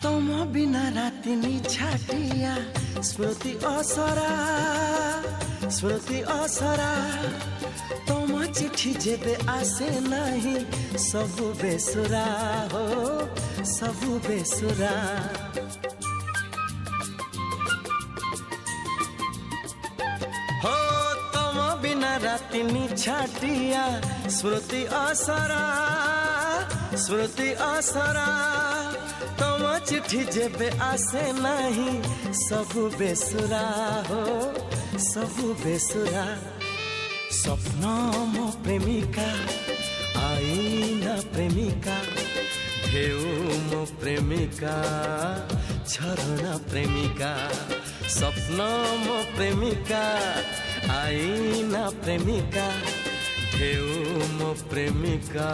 तुम बिना रातिनी छाटिया स्मृति असरा तुम चिठी जेबे आसे नहीं सबु बेसुरा हो सबु बेसुरा। हो तुम बिना रातिनी छाटिया स्मृति असरा तुम चिठी जेबे आसे नहीं सबु बेसुरा हो सबु बेसुरा। स्वप्न मो प्रेमिका आई ना प्रेमिका ढेउ मो प्रेमिका झरणा प्रेमिका। स्वप्न मो प्रेमिका आई ना प्रेमिका ढेउ मो प्रेमिका।